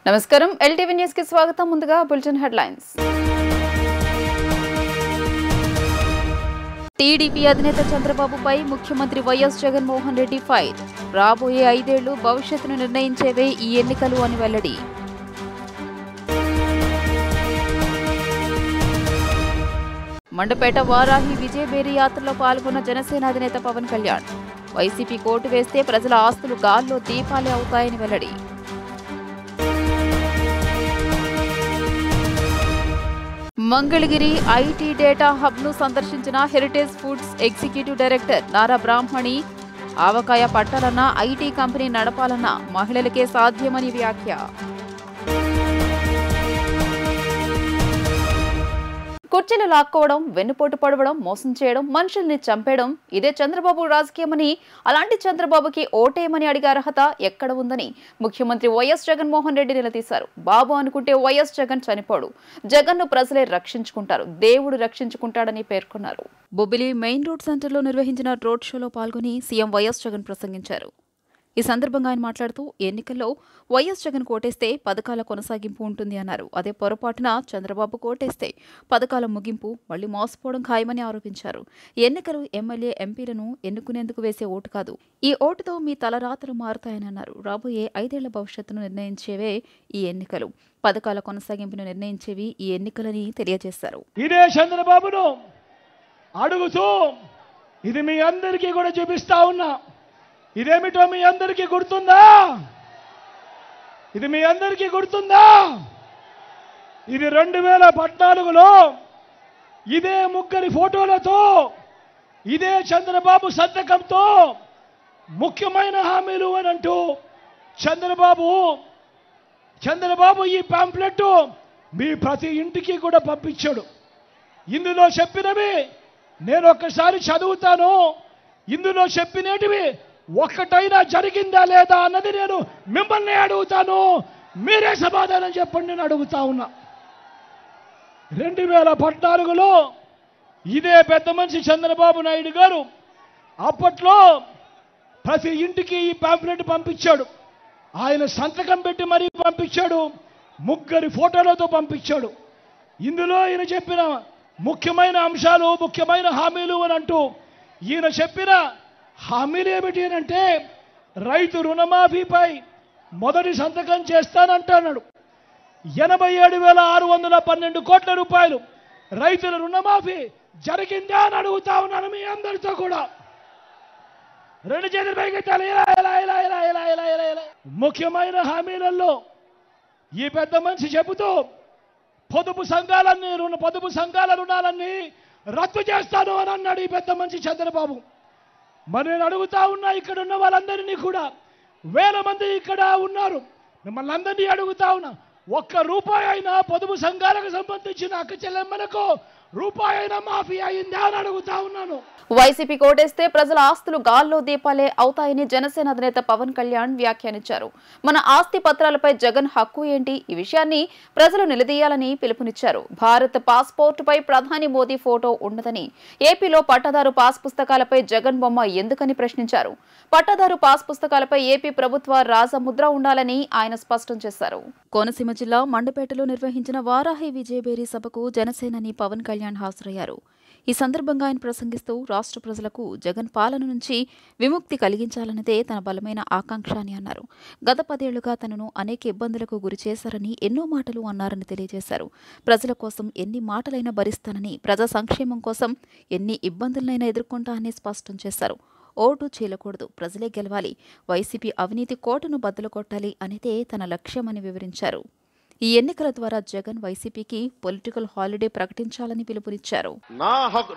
నమస్కారం LTV news కి స్వాగతం ముందుగా బులెటిన్ హెడ్లైన్స్ టీడీపీ అధినేత చంద్రబాబుపై ముఖ్యమంత్రి వైఎస్ జగన్మోహన్ రెడ్డి ఫైర్ రాబోయే 5 ఏళ్లు భవిష్యత్తును నిర్ణయించేవే ఈ ఎన్నికలు అని వెల్లడి మండపేట వారాహి విజయబేరి యాత్రలో పాల్గొన్న జనసేన అధినేత పవన్ కళ్యాణ్ వైసీపీ కోటు వేస్తే ప్రజల ఆస్తులు గాల్లో దీపాలే అవుతాయని వెల్లడి మంగళగిరి ఐటీ డేటా హబ్ ను సందర్శించిన heritage foods executive director Nara Brahmani ఆవకాయ పట్టాలన్నా ఐటీ కంపెనీ నడపాలన్నా మహిళలకే సాధ్యమని వ్యాఖ్య కుర్చీలు లాక్కోవడం వెన్నుపోటు పడవడం మోసం చేయడం మనుషుల్ని చంపేయడం ఇదే చంద్రబాబు రాజకీయమని అలాంటి చంద్రబాబుకి ఓటేయమని అడిగే అర్హత ఎక్కడ ఉందని ముఖ్యమంత్రి వైఎస్ జగన్మోహన్ రెడ్డి నిలదీశారు. బాబు అనుకుంటే వైఎస్ జగన్ చనిపోడు, జగన్ను ప్రజలే రక్షించుకుంటారు, దేవుడు రక్షించుకుంటాడని పేర్కొన్నారు. బొబ్బిలి మెయిన్ రోడ్ సెంటర్లో నిర్వహించిన రోడ్ షోలో పాల్గొని సీఎం వైఎస్ జగన్ ప్రసంగించారు. ఈ సందర్భంగా ఆయన మాట్లాడుతూ ఎన్నికల్లో వైఎస్ జగన్ కోటేస్తే పథకాల కొనసాగింపు ఉంటుంది అన్నారు. అదే పొరపాటున చంద్రబాబు కోటేస్తే పథకాల ముగింపు మళ్లీ మోసపోవడం ఖాయమని ఆరోపించారు. ఎన్నికలు ఎమ్మెల్యే ఎంపీలను ఎన్నుకునేందుకు వేసే ఓటు కాదు, ఈ ఓటుతో మీ తలరాతలు మారుతాయని అన్నారు. రాబోయే 5 ఏళ్ల భవిష్యత్తును నిర్ణయించేవే ఈ ఎన్నికలు, పథకాల కొనసాగింపును నిర్ణయించేవి ఈ ఎన్నికలని తెలియజేశారు. ఇదే చంద్రబాబును అడుగుతూ ఇది మీ అందరికీ కూడా చూపిస్తా ఉన్నా. ఇదేమిటో మీ అందరికీ గుర్తుందా? ఇది మీ అందరికీ గుర్తుందా? ఇది 2014లో ఇదే ముగ్గురి ఫోటోలతో ఇదే చంద్రబాబు సంతకంతో ముఖ్యమైన హామీలు అని అంటూ చంద్రబాబు ఈ పాంప్లెట్ మీ ప్రతి ఇంటికి కూడా పంపించాడు. ఇందులో చెప్పినవి నేను ఒక్కసారి చదువుతాను. ఇందులో చెప్పినటివి ఒక్కటైనా జరిగిందా లేదా అన్నది నేను మిమ్మల్ని అడుగుతాను, మీరే సమాధానం చెప్పండి నేను అడుగుతా ఉన్నా. 2014లో ఇదే పెద్ద మనిషి చంద్రబాబు నాయుడు గారు అప్పట్లో ప్రతి ఇంటికి ఈ పాంప్లెట్ పంపించాడు. ఆయన సంతకం పెట్టి మరీ పంపించాడు, ముగ్గురి ఫోటోలతో పంపించాడు. ఇందులో ఈయన చెప్పిన ముఖ్యమైన అంశాలు, ముఖ్యమైన హామీలు అని అంటూ ఈయన చెప్పిన హామీలు ఏమిటి అంటే రైతు రుణమాఫీపై మొదటి సంతకం చేస్తానంటున్నాడు. 87,612 కోట్ల రూపాయలు రైతుల రుణమాఫీ జరిగిందా అని అడుగుతా ఉన్నాను మీ అందరితో కూడా. 2 చేతుల పైకి ముఖ్యమైన హామీలలో ఈ పెద్ద మనిషి చెబుతూ పొదుపు సంఘాల రుణాలన్నీ రద్దు చేస్తాను అని అన్నాడు ఈ పెద్ద మనిషి చంద్రబాబు. మరి నేను అడుగుతా ఉన్నా, ఇక్కడ ఉన్న వాళ్ళందరినీ కూడా 1000 మంది ఇక్కడ ఉన్నారు, మిమ్మల్ని అందరినీ అడుగుతా ఉన్నా, ₹1 అయినా పొదుపు సంఘాలకు సంబంధించిన అక్క చెల్లెమ్మలకు రూపాయి అయినా మాఫీ అయిందా అని అడుగుతా ఉన్నాను. వైసీపీ కోటేస్తే ప్రజల ఆస్తులు గాల్లో దీపాలే అవుతాయని జనసేన అధినేత పవన్ కళ్యాణ్ వ్యాఖ్యానించారు. మన ఆస్తి పత్రాలపై జగన్ హక్కు ఏంటి, ఈ విషయాన్ని ప్రజలు నిలదీయాలని పిలుపునిచ్చారు. భారత్ పాస్పోర్టుపై ప్రధాని మోదీ ఫోటో ఉండదని, ఏపీలో పట్టాదారు పాస్ పుస్తకాలపై జగన్ బొమ్మ ఎందుకని ప్రశ్నించారు. పట్టాదారు పాస్ పుస్తకాలపై ఏపీ ప్రభుత్వ రాజముద్ర ఉండాలని ఆయన స్పష్టం చేశారు. కోనసీమ జిల్లా మండపేటలో నిర్వహించిన వారాహి విజయబేరి సభకు జనసేనాని పవన్ కళ్యాణ్ హాజరయ్యారు. ఈ సందర్భంగా ఆయన ప్రసంగిస్తూ రాష్ట్ర ప్రజలకు జగన్ పాలన నుంచి విముక్తి కలిగించాలన్నదే తన బలమైన ఆకాంక్ష అని అన్నారు. గత 10 ఏళ్లుగా తనను అనేక ఇబ్బందులకు గురి చేశారని, ఎన్నో మాటలు అన్నారని తెలియజేశారు. ప్రజల కోసం ఎన్ని మాటలైనా భరిస్తానని, ప్రజా సంక్షేమం కోసం ఎన్ని ఇబ్బందులనైనా ఎదుర్కొంటానని స్పష్టం చేశారు. ఓటు చీలకూడదు, ప్రజలే గెలవాలి, వైసీపీ అవినీతి కోటను బద్దలు కొట్టాలి అనేదే తన లక్ష్యమని వివరించారు. ఈ ఎన్నికల ద్వారా జగన్ వైసీపీకి పొలిటికల్ హాలిడే ప్రకటించాలని పిలుపునిచ్చారు.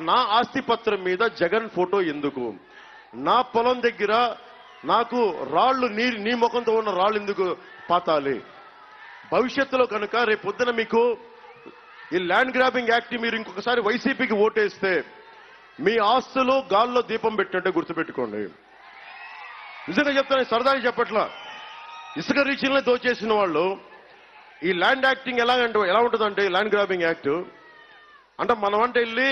నా ఆస్తి పత్రం మీద జగన్ ఫోటో ఎందుకు? నా పొలం దగ్గర నాకు రాళ్లు నీ ముఖంతో ఉన్న రాళ్లు ఎందుకు పాతాలి? భవిష్యత్తులో కనుక రేపు పొద్దున మీకు ఈ ల్యాండ్ గ్రాబింగ్ యాక్ట్ మీరు ఇంకొకసారి వైసీపీకి ఓటేస్తే మీ ఆస్తులు గాల్లో దీపం పెట్టినట్టే గుర్తుపెట్టుకోండి. నిజంగా చెప్తాను, సరదాగా చెప్పట్లా. ఇసుక రీచ్లనే దోచేసిన వాళ్ళు ఈ ల్యాండ్ యాక్టింగ్ ఎలా ఉంటుందంటే, ల్యాండ్ గ్రాబింగ్ యాక్ట్ అంటే మనం అంటే వెళ్ళి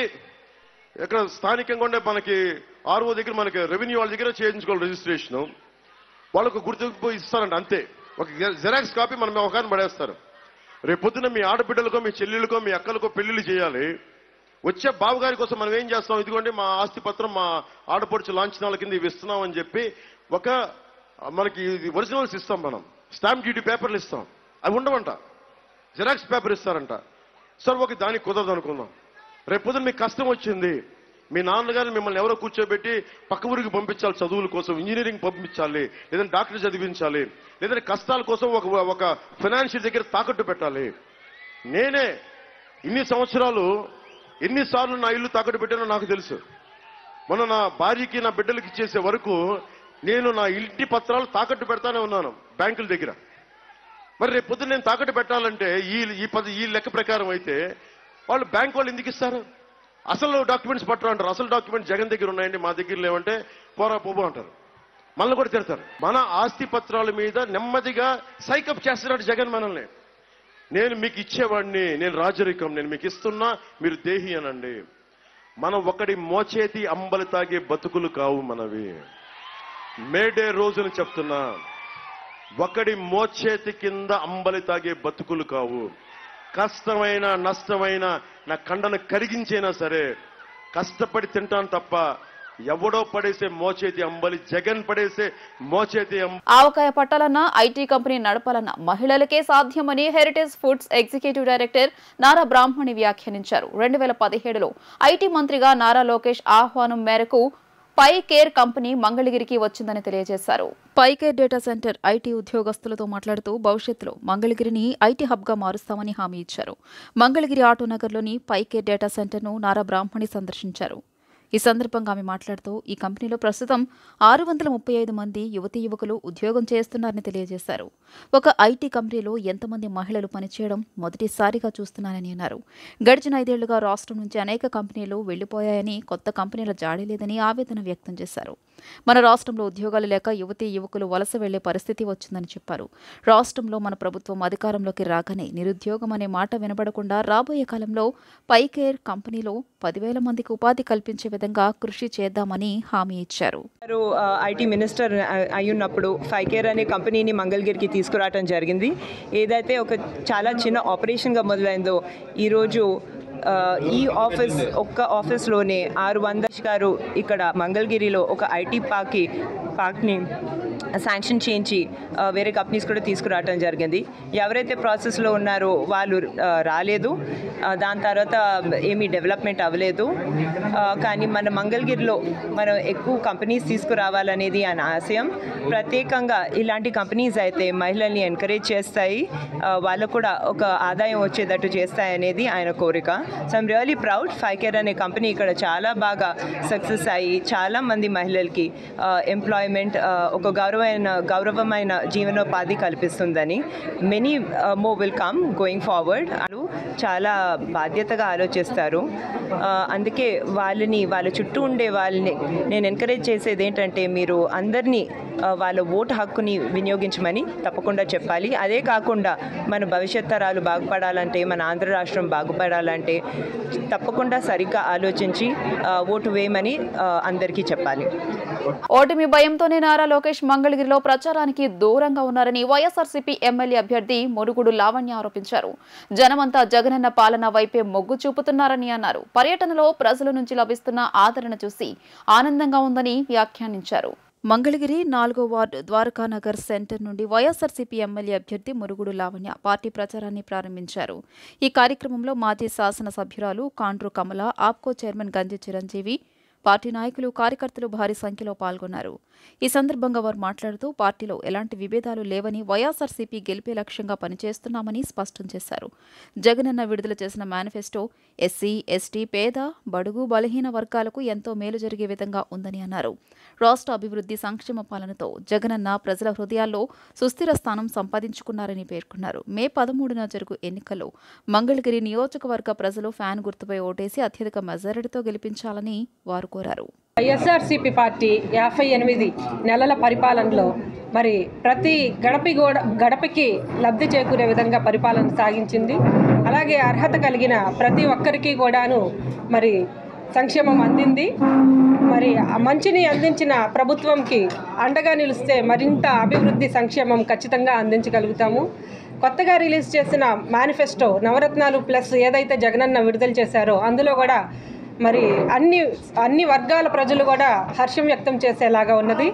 ఇక్కడ స్థానికంగా ఉండే మనకి ఆర్ఓ దగ్గర, మనకి రెవెన్యూ వాళ్ళ దగ్గర చేయించుకోవాలి రిజిస్ట్రేషన్, వాళ్ళకు గుర్తింపు ఇస్తారంట అంతే. ఒక జిరాక్స్ కాపీ మన మొఖాన్ని పడేస్తారు. రేపు పొద్దున మీ ఆడబిడ్డలకో మీ చెల్లెళ్ళకో మీ అక్కలకో పెళ్లిళ్ళు చేయాలి. వచ్చే బావగారి కోసం మనం ఏం చేస్తాం, ఇదిగోండి మా ఆస్తి పత్రం మా ఆడపడుచు లాంఛనాల కింద ఇవి ఇస్తున్నాం అని చెప్పి ఒక మనకి ఒరిజినల్స్ ఇస్తాం, మనం స్టాంప్ డ్యూటీ పేపర్లు ఇస్తాం, అవి ఉండవంట, జిరాక్స్ పేపర్ ఇస్తారంట. సార్ ఓకే, దానికి కుదరదు అనుకుందాం. రేపు పొద్దున మీకు కష్టం వచ్చింది, మీ నాన్నగారు మిమ్మల్ని ఎవరో కూర్చోబెట్టి పక్క ఊరికి పంపించాలి, చదువుల కోసం ఇంజనీరింగ్ పంపించాలి, లేదంటే డాక్టర్ చదివించాలి, లేదంటే కష్టాల కోసం ఒక ఫైనాన్షియల్ దగ్గర తాకట్టు పెట్టాలి. నేనే ఇన్ని సంవత్సరాలు ఎన్నిసార్లు నా ఇల్లు తాకట్టు పెట్టానో నాకు తెలుసు. మొన్న నా భార్యకి నా బిడ్డలకి ఇచ్చేసే వరకు నేను నా ఇంటి పత్రాలు తాకట్టు పెడతానే ఉన్నాను బ్యాంకుల దగ్గర. మరి రేపు పొద్దున్న నేను తాకట్టు పెట్టాలంటే ఈ లెక్క ప్రకారం అయితే వాళ్ళు బ్యాంక్ వాళ్ళు ఎందుకు ఇస్తారు? అసలు డాక్యుమెంట్స్ పట్టరు అంటారు. అసలు డాక్యుమెంట్స్ జగన్ దగ్గర ఉన్నాయండి, మా దగ్గర లేవంటే పోరా పోబో అంటారు. మళ్ళీ కూడా తిడతారు. మన ఆస్తి పత్రాల మీద నెమ్మదిగా సైకప్ చేస్తున్నాడు జగన్ మనల్ని. నేను మీకు ఇచ్చేవాడిని, నేను రాజరికం, నేను మీకు ఇస్తున్నా, మీరు దేహి అనండి. మనం ఒకటి మోచేతి అంబలి తాగే బతుకులు కావు మనవి. మేడే రోజున చెప్తున్నా, ఒకడి మోచేతి కింద అంబలి తాగే బతుకులు కావు. కష్టమైన నష్టమైన నా కండను కరిగించైనా సరే కష్టపడి తింటాను తప్ప ఎవడో పడేసే మోచేతి అంబలి, జగన్ పడేసే మోచేతి ఆవకాయ పట్టాలన్నా ఐటీ కంపెనీ నడపాలన్నా మహిళలకే సాధ్యమని heritage foods executive director Nara Brahmani వ్యాఖ్యానించారు. 2017లో ఐటీ మంత్రిగా నారా లోకేష్ ఆహ్వానం మేరకు పైకేర్ కంపెనీ మంగళగిరికి వచ్చిందని తెలియజేశారు. పైకేర్ డేటా సెంటర్ ఐటీ ఉద్యోగస్తులతో మాట్లాడుతూ భవిష్యత్తులో మంగళగిరిని ఐటీ హబ్గా మారుస్తామని హామీ ఇచ్చారు. మంగళగిరి ఆటోనగర్లోని పైకేర్ డేటా సెంటర్ను నారా బ్రాహ్మణి సందర్శించారు. ఈ సందర్భంగా ఆమె మాట్లాడుతూ ఈ కంపెనీలో ప్రస్తుతం 635 మంది యువతీ యువకులు ఉద్యోగం చేస్తున్నారని తెలియజేశారు. ఒక ఐటీ కంపెనీలో ఎంతమంది మహిళలు పనిచేయడం మొదటిసారిగా చూస్తున్నారని అన్నారు. గడిచిన 5 ఏళ్లుగా రాష్ట్రం నుంచి అనేక కంపెనీలు వెళ్లిపోయాయని, కొత్త కంపెనీల జాడీ లేదని ఆవేదన వ్యక్తం చేశారు. మన రాష్ట్రంలో ఉద్యోగాలు లేక యువతీ యువకులు వలస వెళ్లే పరిస్థితి వచ్చిందని చెప్పారు. రాష్ట్రంలో మన ప్రభుత్వం అధికారంలోకి రాగానే నిరుద్యోగం అనే మాట వినబడకుండా రాబోయే కాలంలో పైకేర్ కంపెనీలో 10,000 మందికి ఉపాధి కల్పించే విధంగా కృషి చేద్దామని హామీ ఇచ్చారు. ఐటీ మినిస్టర్ అయ్యున్నప్పుడు పైకేర్ అనే కంపెనీని మంగళగిరికి తీసుకురావడం జరిగింది. ఏదైతే ఒక చాలా చిన్న ఆపరేషన్గా మొదలైందో ఈరోజు ఈ ఒక్క ఆఫీస్లోనే 600 గారు ఇక్కడ మంగళగిరిలో ఒక ఐటీ పార్క్ని శాంక్షన్ చేయించి వేరే కంపెనీస్ కూడా తీసుకురావడం జరిగింది. ఎవరైతే ప్రాసెస్లో ఉన్నారో వాళ్ళు రాలేదు, దాని తర్వాత ఏమీ డెవలప్మెంట్ అవ్వలేదు. కానీ మన మంగళగిరిలో మనం ఎక్కువ కంపెనీస్ తీసుకురావాలనేది ఆయన ఆశయం. ప్రత్యేకంగా ఇలాంటి కంపెనీస్ అయితే మహిళల్ని ఎంకరేజ్ చేస్తాయి, వాళ్ళకు కూడా ఒక ఆదాయం వచ్చేటట్టు చేస్తాయి అనేది ఆయన కోరిక. So I'm really proud. పైకేర్ అనే కంపెనీ ఇక్కడ చాలా బాగా సక్సెస్ అయ్యి చాలా మంది మహిళలకి ఎంప్లాయ్మెంట్, ఒక గౌరవమైన జీవనోపాధి కల్పిస్తుందని. Many more will come going forward. వాళ్ళు చాలా బాధ్యతగా ఆలోచిస్తారు. అందుకే వాళ్ళ చుట్టూ ఉండే వాళ్ళని నేను ఎంకరేజ్ చేసేది ఏంటంటే, మీరు అందరినీ వాళ్ళ ఓటు హక్కుని వినియోగించమని తప్పకుండా చెప్పాలి. అదే కాకుండా మన భవిష్యత్ తరాలు బాగుపడాలంటే, మన ఆంధ్ర రాష్ట్రం బాగుపడాలంటే తప్పకుండా సరిగ్గా ఆలోచించి ఓటు వేయమని అందరికీ చెప్పాలి. ఓటమి భయంతోనే నారా లోకేష్ మంగళగిరిలో ప్రచారానికి దూరంగా ఉన్నారని వైఎస్ఆర్సీపీ ఎమ్మెల్యే అభ్యర్థి మురుగుడు లావణ్య ఆరోపించారు. జనమంతా జగనన్న పాలన వైపే మొగ్గు చూపుతున్నారని అన్నారు. పర్యటనలో ప్రజల నుంచి లభిస్తున్న ఆదరణ చూసి ఆనందంగా ఉందని వ్యాఖ్యానించారు. మంగళగిరి 4వ వార్డు ద్వారకానగర్ సెంటర్ నుండి వైఎస్ఆర్సీపీ ఎమ్మెల్యే అభ్యర్థి మురుగుడు లావణ్య పార్టీ ప్రచారాన్ని ప్రారంభించారు. ఈ కార్యక్రమంలో మాజీ శాసనసభ్యురాలు కాండ్రు కమల, ఆప్కో చైర్మన్ గంజి చిరంజీవి, పార్టీ నాయకులు, కార్యకర్తలు భారీ సంఖ్యలో పాల్గొన్నారు. ఈ సందర్భంగా వారు మాట్లాడుతూ పార్టీలో ఎలాంటి విభేదాలు లేవని, వైఎస్ఆర్సీపీ గెలిపే లక్ష్యంగా పనిచేస్తున్నామని స్పష్టం చేశారు. జగనన్న విడుదల చేసిన మేనిఫెస్టో ఎస్సీ, ఎస్టీ, పేద, బడుగు, బలహీన వర్గాలకు ఎంతో మేలు జరిగే విధంగా ఉందని అన్నారు. రాష్ట్ర అభివృద్ధి, సంక్షేమ పాలనతో జగనన్న ప్రజల హృదయాల్లో సుస్థిర స్థానం సంపాదించుకున్నారని పేర్కొన్నారు. మే 13న జరుగు ఎన్నికల్లో మంగళగిరి నియోజకవర్గ ప్రజలు ఫ్యాన్ గుర్తుపై ఓటేసి అత్యధిక మెజారిటీతో గెలిపించాలని వారు కోరారు. వైఎస్ఆర్సీపీ పార్టీ 58 నెలల పరిపాలనలో మరి ప్రతి గడపకి లబ్ధి చేకూరే విధంగా పరిపాలన సాగించింది. అలాగే అర్హత కలిగిన ప్రతి ఒక్కరికి కూడాను మరి సంక్షేమం అందింది. మరి మంచిని అందించిన ప్రభుత్వంకి అండగా నిలిస్తే మరింత అభివృద్ధి సంక్షేమం ఖచ్చితంగా అందించగలుగుతాము. కొత్తగా రిలీజ్ చేసిన మేనిఫెస్టో నవరత్నాలు ప్లస్ ఏదైతే జగనన్న విడుదల చేశారో అందులో కూడా మరి అన్ని వర్గాల ప్రజలు కూడా హర్షం వ్యక్తం చేసేలాగా ఉన్నది.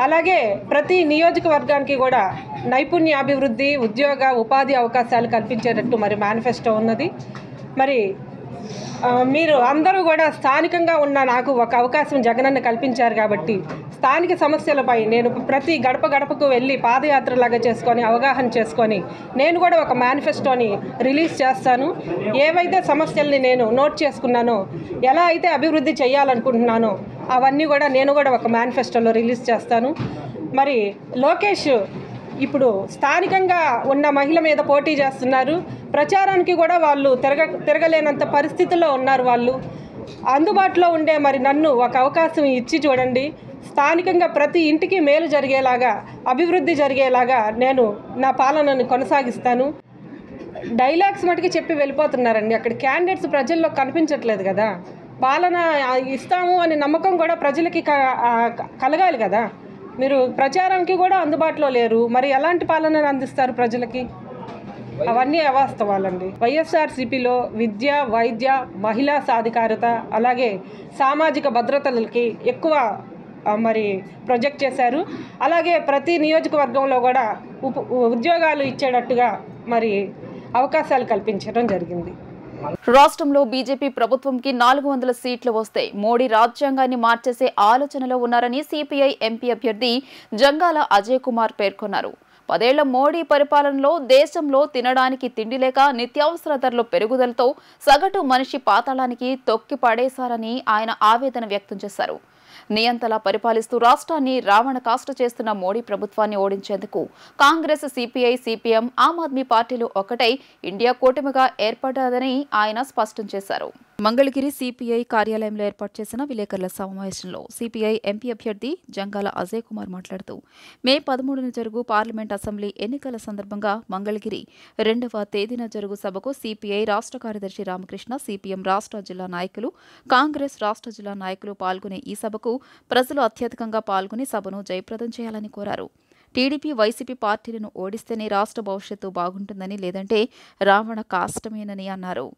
అలాగే ప్రతి నియోజకవర్గానికి కూడా నైపుణ్యాభివృద్ధి, ఉద్యోగ ఉపాధి అవకాశాలు కల్పించేటట్టు మరి మేనిఫెస్టో ఉన్నది. మరి మీరు అందరూ కూడా స్థానికంగా ఉన్న నాకు ఒక అవకాశం జగనన్న కల్పించారు కాబట్టి స్థానిక సమస్యలపై నేను ప్రతి గడప గడపకు వెళ్ళి పాదయాత్రలాగా చేసుకొని అవగాహన చేసుకొని నేను కూడా ఒక మేనిఫెస్టోని రిలీజ్ చేస్తాను. ఏవైతే సమస్యల్ని నేను నోట్ చేసుకున్నానో, ఎలా అయితే అభివృద్ధి చేయాలనుకుంటున్నానో అవన్నీ కూడా నేను కూడా ఒక మేనిఫెస్టోలో రిలీజ్ చేస్తాను. మరి లోకేష్ ఇప్పుడు స్థానికంగా ఉన్న మహిళ మీద పోటీ చేస్తున్నారు. ప్రచారానికి కూడా వాళ్ళు తిరగలేనంత పరిస్థితుల్లో ఉన్నారు. వాళ్ళు అందుబాటులో ఉండే మరి నన్ను ఒక అవకాశం ఇచ్చి చూడండి. స్థానికంగా ప్రతి ఇంటికి మేలు జరిగేలాగా, అభివృద్ధి జరిగేలాగా నేను నా పాలనను కొనసాగిస్తాను. డైలాగ్స్ మటుకు చెప్పి వెళ్ళిపోతున్నారండి. అక్కడ క్యాండిడేట్స్ ప్రజల్లో కనిపించట్లేదు కదా. పాలన ఇస్తాము అనే నమ్మకం కూడా ప్రజలకి కలగాలి కదా. మీరు ప్రచారానికి కూడా అందుబాటులో లేరు. మరి ఎలాంటి పాలనను అందిస్తారు ప్రజలకి? అవన్నీ అవాస్తవాలండి. వైఎస్ఆర్సీపీలో విద్య, వైద్య, మహిళా సాధికారత, అలాగే సామాజిక భద్రతలకి ఎక్కువ మరి ప్రొజెక్ట్ చేశారు. అలాగే ప్రతి నియోజకవర్గంలో కూడా ఉద్యోగాలు ఇచ్చేటట్టుగా మరి అవకాశాలు కల్పించడం జరిగింది. రాష్ట్రంలో బీజేపీ ప్రభుత్వంకి 400 సీట్లు వస్తే మోడీ రాజ్యాంగాన్ని మార్చేసే ఆలోచనలో ఉన్నారని సిపిఐ ఎంపీ అభ్యర్థి జంగాల అజయ్ కుమార్ పేర్కొన్నారు. 10 ఏళ్ల మోడీ పరిపాలనలో దేశంలో తినడానికి తిండి లేక నిత్యావసర ధరల పెరుగుదలతో సగటు మనిషి పాతాళానికి తొక్కి పడేశారని ఆయన ఆవేదన వ్యక్తం చేశారు. నియంతలా పరిపాలిస్తూ రాష్ట్రాన్ని రావణ కాష్ట చేస్తున్న మోడీ ప్రభుత్వాన్ని ఓడించేందుకు కాంగ్రెస్, సిపిఐ, సిపిఎం, ఆమ్ ఆద్మీ పార్టీలు ఒకటై ఇండియా కూటమిగా ఏర్పడ్డదని ఆయన స్పష్టం చేశారు. మంగళగిరి సిపిఐ కార్యాలయంలో ఏర్పాటు చేసిన విలేకరుల సమావేశంలో సిపిఐ ఎంపీ అభ్యర్థి జంగాల అజయ్ కుమార్ మాట్లాడుతూ మే 13న జరుగు పార్లమెంట్ అసెంబ్లీ ఎన్నికల సందర్భంగా మంగళగిరి 2వ తేదీన జరుగు సభకు సిపిఐ రాష్ట్ర కార్యదర్శి రామకృష్ణ, సిపిఎం రాష్ట్ర జిల్లా నాయకులు, కాంగ్రెస్ రాష్ట్ర జిల్లా నాయకులు పాల్గొనే ఈ సభకు ప్రజలు అత్యధికంగా పాల్గొని సభను జయప్రదం చేయాలని కోరారు. టీడీపీ, వైసీపీ పార్టీలను ఓడిస్తేనే రాష్ట్ర భవిష్యత్తు బాగుంటుందని, లేదంటే రావణ కాష్టమేనని అన్నారు.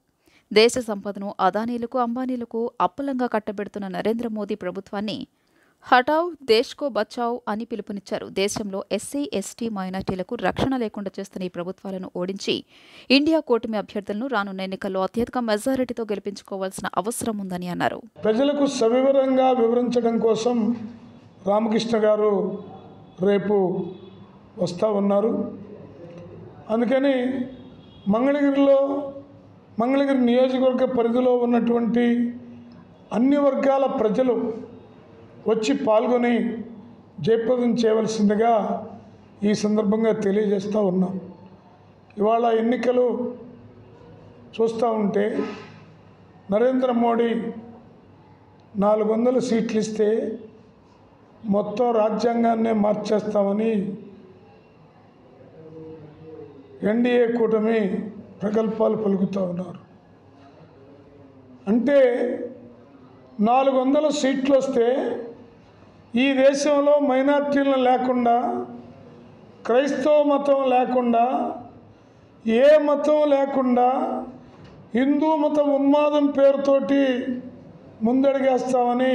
దేశ సంపదను అదానీలకు, అంబానీలకు అప్పులంగా కట్టబెడుతున్న నరేంద్ర మోదీ ప్రభుత్వాన్ని హటావ్ దేశ్కో బచావ్ అని పిలుపునిచ్చారు. దేశంలో ఎస్సీ, ఎస్టీ, మైనార్టీలకు రక్షణ లేకుండా చేస్తున్న ఈ ప్రభుత్వాలను ఓడించి ఇండియా కూటమి అభ్యర్థులను రానున్న ఎన్నికల్లో అత్యధిక మెజారిటీతో గెలిపించుకోవాల్సిన అవసరం ఉందని అన్నారు. ప్రజలకు సవివరంగా వివరించడం కోసం రామకృష్ణ గారు రేపు వస్తూ ఉన్నారు. అందుకని మంగళగిరి నియోజకవర్గ పరిధిలో ఉన్నటువంటి అన్ని వర్గాల ప్రజలు వచ్చి పాల్గొని జయప్రదం చేయవలసిందిగా ఈ సందర్భంగా తెలియజేస్తూ ఉన్నాం. ఇవాళ ఎన్నికలు చూస్తూ ఉంటే నరేంద్ర మోడీ 400 సీట్లు ఇస్తే మొత్తం రాజ్యాంగాన్నే మార్చేస్తామని ఎన్డీఏ కూటమి ప్రగల్భాలు పలుకుతూ ఉన్నారు. అంటే 400 సీట్లు వస్తే ఈ దేశంలో మైనార్టీలను లేకుండా, క్రైస్తవ మతం లేకుండా, ఏ మతం లేకుండా హిందూ మతం ఉన్మాదం పేరుతోటి ముందడుగేస్తామని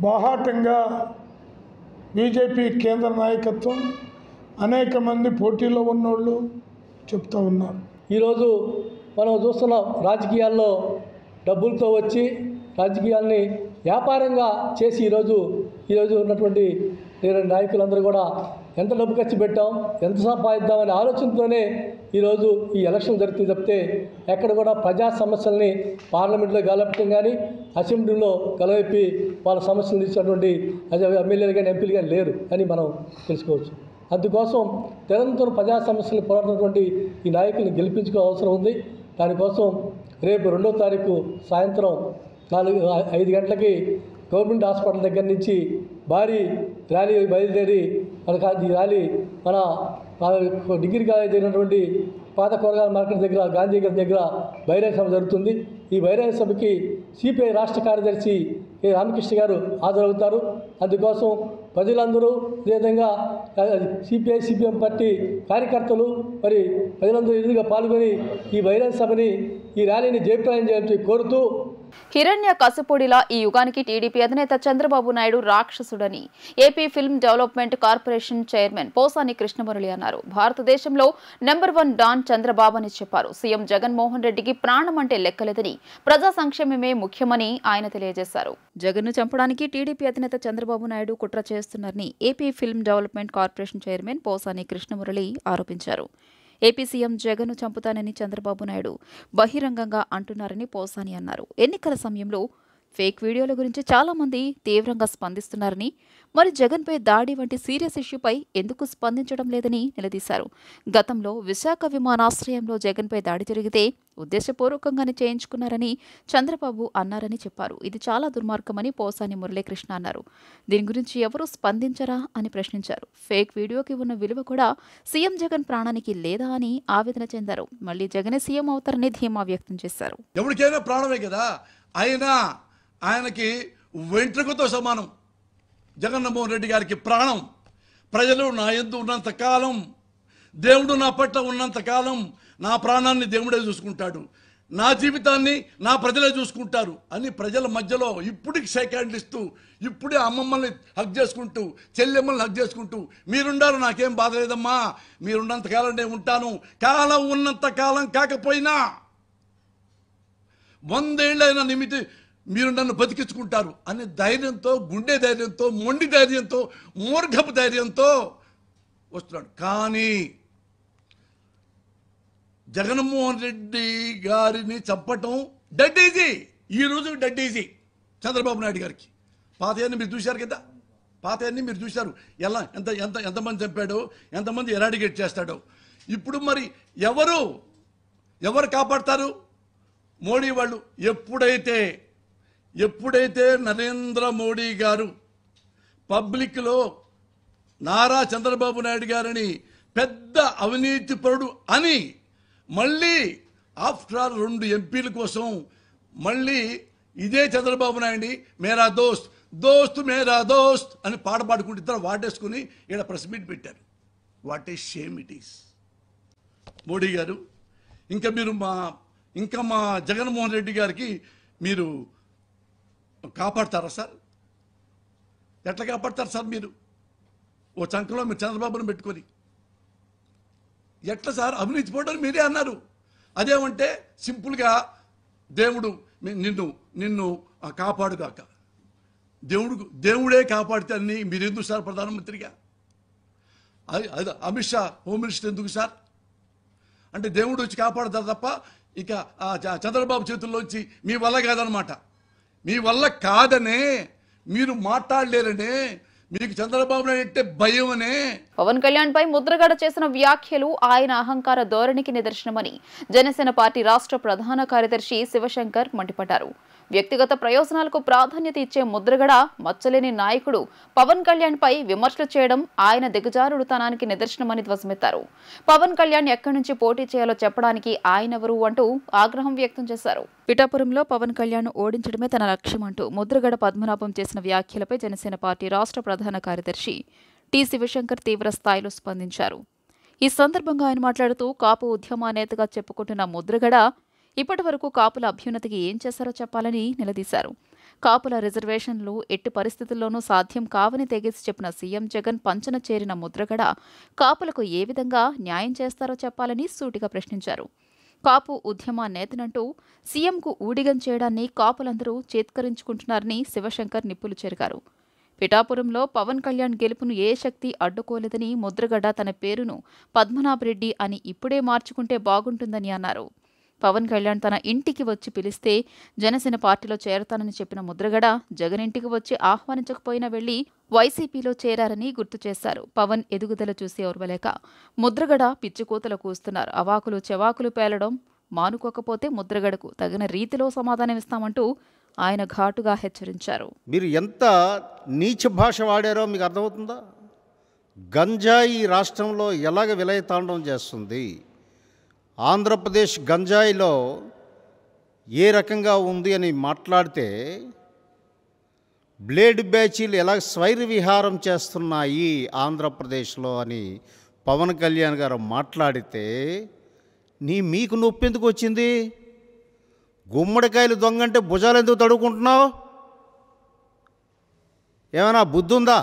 బాహాటంగా బీజేపీ కేంద్ర నాయకత్వం, అనేక మంది పోటీలో ఉన్నోళ్ళు చెప్తూ ఉన్నారు. ఈరోజు మనం చూస్తున్నాం, రాజకీయాల్లో డబ్బులతో వచ్చి రాజకీయాల్ని వ్యాపారంగా చేసి ఈరోజు ఉన్నటువంటి నాయకులందరూ కూడా ఎంత డబ్బు ఖర్చు పెట్టాం, ఎంత సంపాదిద్దామనే ఆలోచనతోనే ఈరోజు ఈ ఎలక్షన్ జరుగుతుంది తప్పితే ఎక్కడ కూడా ప్రజా సమస్యల్ని పార్లమెంట్లో గెలపటం కానీ, అసెంబ్లీలో గెలవెప్పి వాళ్ళ సమస్యలు ఇచ్చినటువంటి ఎమ్మెల్యేలు కానీ, ఎంపీలు కానీ లేరు అని మనం తెలుసుకోవచ్చు. అందుకోసం నిరంతరం ప్రజా సమస్యలు పోరాడుతున్నటువంటి ఈ నాయకులను గెలిపించుకో అవసరం ఉంది. దానికోసం రేపు 2వ తారీఖు సాయంత్రం 5 గంటలకి గవర్నమెంట్ హాస్పిటల్ దగ్గర నుంచి భారీ ర్యాలీ బయలుదేరి ఈ ర్యాలీ మన డిగ్రీ కాలేజ్ అయినటువంటి పాత కూరగాయల మార్కెట్ దగ్గర, గాంధీ దగ్గర బహిరంగ సభ జరుగుతుంది. ఈ బహిరంగ సభకి సిపిఐ రాష్ట్ర కార్యదర్శి కె రామకృష్ణ గారు హాజరవుతారు. అందుకోసం ప్రజలందరూ అదేవిధంగా సిపిఐ సిపిఎం పార్టీ కార్యకర్తలు మరి ప్రజలందరూ ఎదురుగా పాల్గొని ఈ బహిరంగ సభని ఈ ర్యాలీని జయప్రదం చేయాలని కోరుతూ హిరణ్య కసిపూడిలా ఈ యుగానికి టీడీపీ అధినేత చంద్రబాబు నాయుడు రాక్షసుడని AP film development corporation chairman Posani Krishnamurali అన్నారు. భారతదేశంలో నెంబర్ 1 డాన్ చంద్రబాబు అని చెప్పారు. సీఎం జగన్మోహన్ రెడ్డికి ప్రాణం అంటే లెక్కలేదని, ప్రజా సంక్షేమమే ముఖ్యమని ఆయన తెలియజేశారు. జగన్ను చంపడానికి టీడీపీ అధినేత చంద్రబాబు నాయుడు కుట్ర చేస్తున్నారని AP film development corporation chairman Posani Krishnamurali ఆరోపించారు. ఏపీ సీఎం జగన్ను చంపుతానని చంద్రబాబు నాయుడు బహిరంగంగా అంటున్నారని పోసాని అన్నారు. ఎన్నికల సమయంలో ఫేక్ వీడియోల గురించి చాలా మంది తీవ్రంగా స్పందిస్తున్నారని, మరి జగన్పై దాడి వంటి సీరియస్ ఇష్యూపై ఎందుకు స్పందించడం లేదని నిలదీశారు. గతంలో విశాఖ విమానాశ్రయంలో జగన్పై దాడి జరిగితే ఉద్దేశపూర్వకంగానే చేయించుకున్నారని చంద్రబాబు అన్నారని చెప్పారు. ఇది చాలా దుర్మార్గమని పోసాని మురళీకృష్ణ అన్నారు. దీని గురించి ఎవరూ స్పందించరా అని ప్రశ్నించారు. ఫేక్ వీడియోకి ఉన్న విలువ కూడా సీఎం జగన్ ప్రాణానికి లేదా అని ఆవేదన చెందారు. మళ్లీ జగనే సీఎం అవుతారని ధీమా వ్యక్తం చేశారు. ఎవరికైనా ప్రాణమే కదా, ఆయనకి వెంట్రుకతో సమానం. జగన్మోహన్ రెడ్డి గారికి ప్రాణం. ప్రజలు నా యందు ఉన్నంత కాలం, దేవుడు నా పట్ల ఉన్నంత కాలం నా ప్రాణాన్ని దేవుడే చూసుకుంటాడు, నా జీవితాన్ని నా ప్రజలే చూసుకుంటారు అని ప్రజల మధ్యలో ఇప్పుడికి షేక్ హ్యాండ్లు ఇస్తూ, ఇప్పుడే అమ్మమ్మల్ని హక్ చేసుకుంటూ, చెల్లెమ్మల్ని హక్ చేసుకుంటూ, మీరుండారు నాకేం బాధ లేదమ్మా, మీరున్నంత కాలం నేను ఉంటాను, కాలం ఉన్నంత కాలం కాకపోయినా 100 ఏళ్ళైన నిమితి మీరు నన్ను బతికించుకుంటారు అనే ధైర్యంతో, గుండె ధైర్యంతో, మొండి ధైర్యంతో, మూర్ఖపు ధైర్యంతో వస్తున్నాడు. కానీ జగన్మోహన్ రెడ్డి గారిని చంపటం డెడ్ ఈజీ. ఈ రోజు డెడ్ ఈజీ చంద్రబాబు నాయుడు గారికి. పాతయన్ని మీరు చూశారు కదా, పాతయన్ని మీరు చూశారు. ఎలా ఎంతమంది చంపాడో, ఎంతమంది ఎరాడికేట్ చేస్తాడో. ఇప్పుడు మరి ఎవరు కాపాడతారు? మోడీ వాళ్ళు. ఎప్పుడైతే నరేంద్ర మోడీ గారు పబ్లిక్లో నారా చంద్రబాబు నాయుడు గారిని పెద్ద అవినీతిపరుడు అని మళ్ళీ ఆఫ్టర్ ఆల్ 2 ఎంపీల కోసం మళ్ళీ ఇదే చంద్రబాబు నాయుడిని మేరా దోస్త్ మేరా దోస్త్ అని పాట పాడుకుంటూ ఇద్దరు వాటేసుకుని ఇక్కడ ప్రెస్ మీట్ పెట్టారు. What a shame it is. Modi గారు ఇంకా మా జగన్మోహన్ రెడ్డి గారికి మీరు కాపాడతారా సార్? ఎట్లా కాపాడతారు సార్? మీరు ఓ చంకలో మీరు చంద్రబాబును పెట్టుకొని ఎట్లా సార్? అవినీతి పోవడం మీరే అన్నారు. అదేమంటే సింపుల్గా దేవుడు నిన్ను కాపాడుగాక, దేవుడే కాపాడితే అన్ని మీరు ఎందుకు సార్ ప్రధానమంత్రిగా? అది అమిత్ షా హోమ్ మినిస్టర్ ఎందుకు సార్? అంటే దేవుడు వచ్చి కాపాడతారు తప్ప ఇక చంద్రబాబు చేతుల్లోంచి మీ వల్ల కాదనమాట. మీ వల్ల కాదనే మీరు మాట్లాడలేరనే, మీకు చంద్రబాబు నాయుడు అంటే భయం అనే. పవన్ కళ్యాణ్ పై ముద్రగడ చేసిన వ్యాఖ్యలు ఆయన అహంకార ధోరణికి నిదర్శనమని జనసేన పార్టీ రాష్ట్ర ప్రధాన కార్యదర్శి శివశంకర్ మండిపడ్డారు. వ్యక్తిగత ప్రయోజనాలకు ప్రాధాన్యత ఇచ్చే ముద్రగడ మచ్చలేని నాయకుడు పవన్ కళ్యాణ్ పై విమర్శలు చేయడం ఆయన దిగజారుడుతనానికి నిదర్శనమని ధ్వజమెత్తారు. పవన్ కళ్యాణ్ ఎక్కడి నుంచి పోటీ చేయాలో చెప్పడానికి ఆయనెవరు అంటూ ఆగ్రహం వ్యక్తం చేశారు. పిఠాపురంలో పవన్ కళ్యాణ్ ఓడించడమే తన లక్ష్యమంటూ ముద్రగడ పద్మనాభం చేసిన వ్యాఖ్యలపై జనసేన పార్టీ రాష్ట్ర ప్రధాన కార్యదర్శి టి శివశంకర్ తీవ్ర స్థాయిలో స్పందించారు. ఈ సందర్భంగా ఆయన మాట్లాడుతూ కాపు ఉద్యమ నేతగా చెప్పుకుంటున్న ముద్రగడ ఇప్పటి వరకు కాపుల అభ్యున్నతికి ఏం చేశారో చెప్పాలని నిలదీశారు. కాపుల రిజర్వేషన్లు ఎట్టి పరిస్థితుల్లోనూ సాధ్యం కావని తెగేసి చెప్పిన సీఎం జగన్ పంచన చేరిన ముద్రగడ కాపులకు ఏ విధంగా న్యాయం చేస్తారో చెప్పాలని సూటిగా ప్రశ్నించారు. కాపు ఉద్యమ నేతనంటూ సీఎంకు ఊడిగం చేయడాన్ని కాపులందరూ చేత్కరించుకుంటున్నారని శివశంకర్ నిప్పులు చెరిగారు. పిఠాపురంలో పవన్ కళ్యాణ్ గెలుపును ఏ శక్తి అడ్డుకోలేదని ముద్రగడ తన పేరును పద్మనాభరెడ్డి అని ఇప్పుడే మార్చుకుంటే బాగుంటుందని అన్నారు. పవన్ కళ్యాణ్ తన ఇంటికి వచ్చి పిలిస్తే జనసేన పార్టీలో చేరతానని చెప్పిన ముద్రగడ జగన్ ఇంటికి వచ్చి ఆహ్వానించకపోయినా వెళ్లి వైసీపీలో చేరారని గుర్తు చేశారు. పవన్ ఎదుగుదల చూసి ఓర్వలేక ముద్రగడ పిచ్చికూతలు కూస్తున్నారు. అవాకులు చెవాకులు పేలడం మానుకోకపోతే ముద్రగడకు తగిన రీతిలో సమాధానమిస్తామంటూ ఆయన ఘాటుగా హెచ్చరించారు. మీరు ఎంత నీచ భాష వాడారో మీకు అర్థమవుతుందా? గంజాయి రాష్ట్రంలో ఎలాగ విలయతాండం చేస్తుంది, ఆంధ్రప్రదేశ్ గంజాయిలో ఏ రకంగా ఉంది అని మాట్లాడితే బ్లేడ్ బ్యాచీలు ఎలా స్వైర విహారం చేస్తున్నాయి ఆంధ్రప్రదేశ్లో అని పవన్ కళ్యాణ్ గారు మాట్లాడితే మీకు నొప్పి ఎందుకు వచ్చింది? గుమ్మడికాయలు దొంగంటే భుజాలు ఎందుకు తడుకుంటున్నావు? ఏమైనా బుద్ధి ఉందా?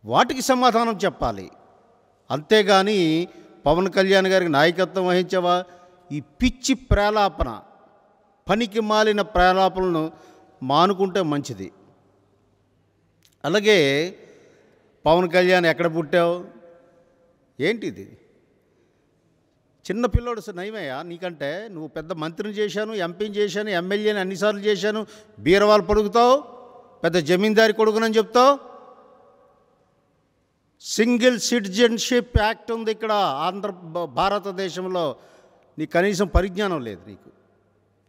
వాటికి సమాధానం చెప్పాలి. అంతేగాని పవన్ కళ్యాణ్ గారికి నాయకత్వం వహించావా? ఈ పిచ్చి ప్రేలాపన, పనికి మాలిన ప్రేలాపనలను మానుకుంటే మంచిది. అలాగే పవన్ కళ్యాణ్ ఎక్కడ పుట్టావు? ఏంటిది? చిన్నపిల్లోడు నయమయ్యా నీకంటే. నువ్వు పెద్ద మంత్రిని చేశాను, ఎంపీని చేశాను, ఎమ్మెల్యేని అన్నిసార్లు చేశాను, బీరవాళ్ళు పడుగుతావు, పెద్ద జమీందారి కొడుకునని చెప్తావు. సింగిల్ సిటిజన్షిప్ యాక్ట్ ఉంది ఇక్కడ భారతదేశంలో. నీకు కనీసం పరిజ్ఞానం లేదు. నీకు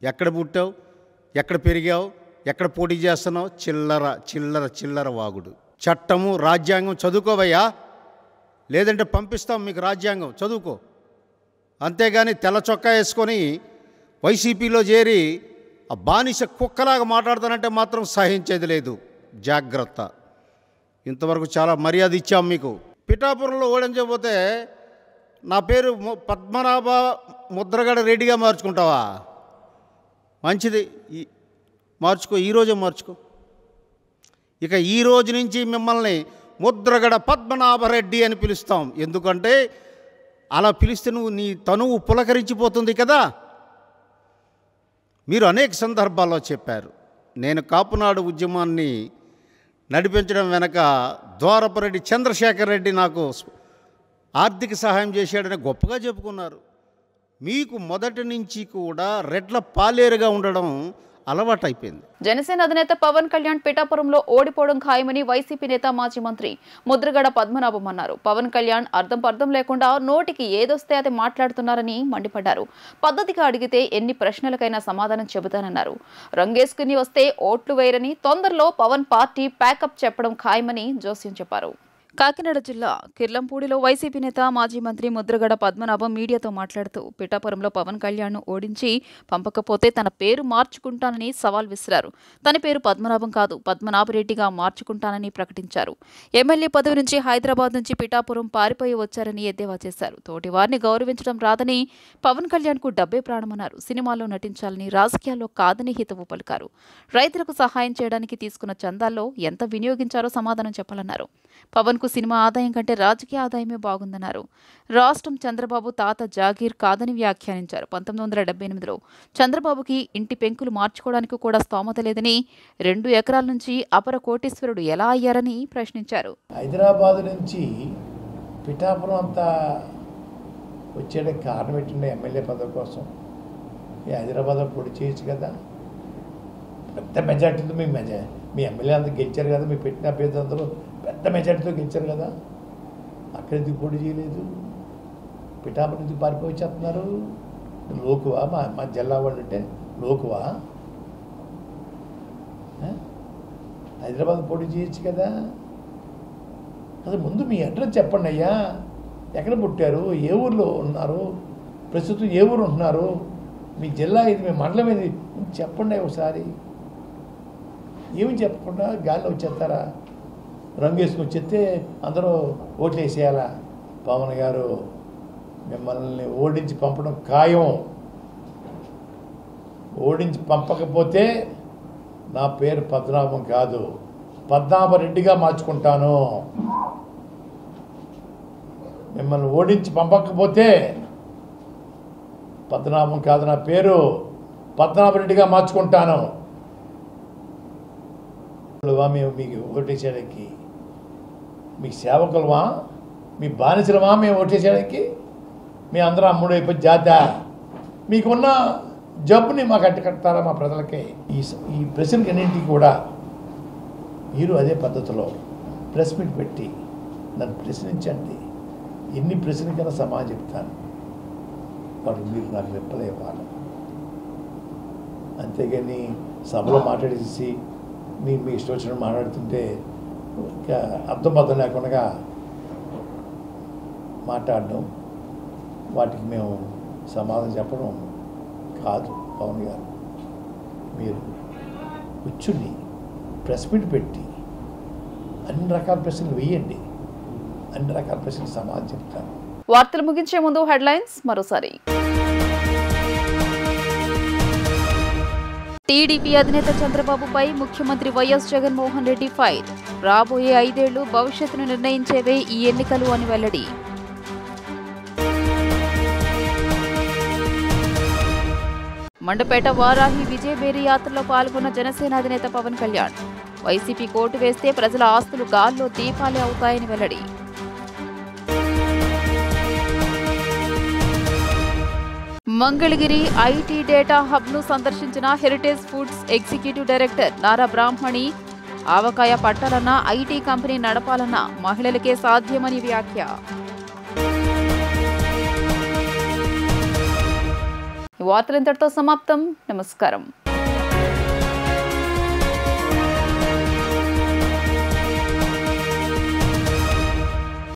ఎక్కడ పుట్టావు, ఎక్కడ పెరిగావు, ఎక్కడ పోటీ చేస్తున్నావు? చిల్లర చిల్లర చిల్లర వాగుడు. చట్టము రాజ్యాంగం చదువుకోవయ్యా, లేదంటే పంపిస్తాం మీకు రాజ్యాంగం, చదువుకో. అంతేగాని తెల్ల చొక్కా వేసుకొని వైసీపీలో చేరి ఆ బానిస కుక్కలాగా మాట్లాడుతానంటే మాత్రం సహించేది లేదు. జాగ్రత్త. ఇంతవరకు చాలా మర్యాద ఇచ్చాం మీకు. పిఠాపురంలో ఓడించకపోతే నా పేరు పద్మనాభ ముద్రగడ రెడ్డిగా మార్చుకుంటావా? మంచిది, మార్చుకో, ఈరోజే మార్చుకో. ఇక ఈ రోజు నుంచి మిమ్మల్ని ముద్రగడ పద్మనాభరెడ్డి అని పిలుస్తాం. ఎందుకంటే అలా పిలిస్తే నీ తనువు పులకరించిపోతుంది కదా. మీరు అనేక సందర్భాల్లో చెప్పారు, నేను కాపునాడు ఉద్యమాన్ని నడిపించడం వెనక ద్వారపరెడ్డి చంద్రశేఖర్ రెడ్డి నాకు ఆర్థిక సహాయం చేశాడని గొప్పగా చెప్పుకున్నారు. మీకు మొదటి నుంచి కూడా రెడ్ల పాలేరుగా ఉండడం అలవాటైపోయింది. జనసేన అధినేత పవన్ కళ్యాణ్ పిఠాపురంలో ఓడిపోవడం ఖాయమని వైసీపీ నేత మాజీ మంత్రి ముద్రగడ పద్మనాభం అన్నారు. పవన్ కళ్యాణ్ అర్థం లేకుండా నోటికి ఏదొస్తే అది మాట్లాడుతున్నారని మండిపడ్డారు. పద్ధతిగా అడిగితే ఎన్ని ప్రశ్నలకైనా సమాధానం చెబుతానన్నారు. రంగేసుకుని వస్తే ఓట్లు వేయరని, తొందరలో పవన్ పార్టీ ప్యాకప్ చెప్పడం ఖాయమని జోస్యం చెప్పారు. కాకినాడ జిల్లా కిర్లంపూడిలో వైసీపీ నేత మాజీ మంత్రి ముద్రగడ పద్మనాభం మీడియాతో మాట్లాడుతూ పిఠాపురంలో పవన్ కళ్యాణ్ను ఓడించి పంపకపోతే తన పేరు మార్చుకుంటానని సవాల్ విసిరారు. తన పేరు పద్మనాభం కాదు, పద్మనాభరెడ్డిగా మార్చుకుంటానని ప్రకటించారు. ఎమ్మెల్యే పదవి నుంచి హైదరాబాద్ నుంచి పిఠాపురం పారిపోయి వచ్చారని ఎద్దేవా చేశారు. తోటివారిని గౌరవించడం రాదని, పవన్ కళ్యాణ్కు డబ్బే ప్రాణమన్నారు. సినిమాల్లో నటించాలని, రాజకీయాల్లో కాదని హితవు పలికారు. రైతులకు సహాయం చేయడానికి తీసుకున్న చందాల్లో ఎంత వినియోగించారో సమాధానం చెప్పాలన్నారు. పవన్ సినిమా ఆదాయం కంటే రాజకీయ ఆదాయమే బాగుందన్నారు. రాష్ట్రం చంద్రబాబు తాత జాగీర్ కాదని వ్యాఖ్యానించారు. 1978లో చంద్రబాబుకి ఇంటి పెంకులు మార్చుకోవడానికి కూడా స్తోమత లేదని, 2 ఎకరాల నుంచి అపర కోటీశ్వరుడు ఎలా అయ్యారని ప్రశ్నించారు. హైదరాబాద్ నుంచి పిఠాపురం అంతా వచ్చేయడానికి కారణం పెట్టిండే ఎమ్మెల్యే పదవి కోసం. ఈ హైదరాబాద్లో పొడి చేయొచ్చు కదా. పెద్ద మెజార్టీతో మీ ఎమ్మెల్యే అంతా గెలిచారు కదా, మీ పెట్టిన అభ్యర్థులు అందరూ పెద్ద మెజార్టీతో గెలిచారు కదా. అక్కడ ఎందుకు పోటీ చేయలేదు? పిఠాపురం ఎందుకు పారిపోయి వచ్చేస్తున్నారు? లోకువా? మా జిల్లా వాళ్ళు అంటే లోకువా? హైదరాబాద్ పోటీ చేయొచ్చు కదా. అసలు ముందు మీ అడ్రస్ చెప్పండి అయ్యా. ఎక్కడ పుట్టారు, ఏ ఊర్లో ఉన్నారు, ప్రస్తుతం ఏ ఊరు ఉంటున్నారు, మీ జిల్లా ఇది, మీ మండలం ఇది చెప్పండి ఒకసారి. ఏమి చెప్పకుండా గాల్లో వచ్చేస్తారా? రంగు వేసుకొని వచ్చేస్తే అందరూ ఓట్లు వేసేయాలా? పవన్ గారు మిమ్మల్ని ఓడించి పంపడం ఖాయం. ఓడించి పంపకపోతే నా పేరు పద్మనాభం కాదు, పద్మనాభరెడ్డిగా మార్చుకుంటాను. మిమ్మల్ని ఓడించి పంపకపోతే పద్మనాభం కాదు, నా పేరు పద్మనాభరెడ్డిగా మార్చుకుంటాను. మేము మీకు ఓటేసేయడానికి మీకు సేవకులమా, మీ బానిసలమా మేము ఓటేసేయడానికి? మీ అందరూ అమ్ముడు అయిపోయి జాత మీకున్న జబ్బుని మాకు కట్టారా మా ప్రజలకి? ఈ ప్రశ్నకి అన్నింటికి కూడా మీరు అదే పద్ధతిలో ప్రెస్ మీట్ పెట్టి నన్ను ప్రశ్నించండి. ఎన్ని ప్రశ్నలకైనా సమాధానం చెప్తాను. వాటికి మీరు నాకు రిప్లై ఇవ్వాలి. అంతేగాని సభలో మాట్లాడేసి మీ ఇష్టం వచ్చినట్టు మాట్లాడుతుంటే ఇంకా అర్థం లేకుండా మాట్లాడడం, వాటికి మేము సమాధానం చెప్పడం కాదు. పవన్ గారు, మీరు కూర్చుని ప్రెస్ మీట్ పెట్టి అన్ని రకాల ప్రశ్నలు వేయండి, అన్ని రకాల ప్రశ్నలు సమాధానం చెప్తాను. వార్తలు ముగించే ముందు హెడ్లైన్స్ మరోసారి. టీడీపీ అధినేత చంద్రబాబుపై ముఖ్యమంత్రి వైఎస్ జగన్మోహన్ రెడ్డి ఫైర్. రాబోయే 5 ఏళ్లు భవిష్యత్తును నిర్ణయించేవే ఈ ఎన్నికలు అని వెల్లడి. మండపేట వారాహి విజయబేరి యాత్రలో పాల్గొన్న జనసేన అధినేత పవన్ కళ్యాణ్. వైసీపీ కోటు వేస్తే ప్రజల ఆస్తులు గాల్లో దీపాలే అవుతాయని వెల్లడి. మంగళగిరి ఐటీ డేటా హబ్ను సందర్శించిన heritage foods executive director Nara Brahmani. ఆవకాయ పట్టాలన్నా ఐటీ కంపెనీ నడపాలన్నా మహిళలకే సాధ్యమని వ్యాఖ్య. ఈ వార్తలు ఇంతటితో సమాప్తం. నమస్కారం.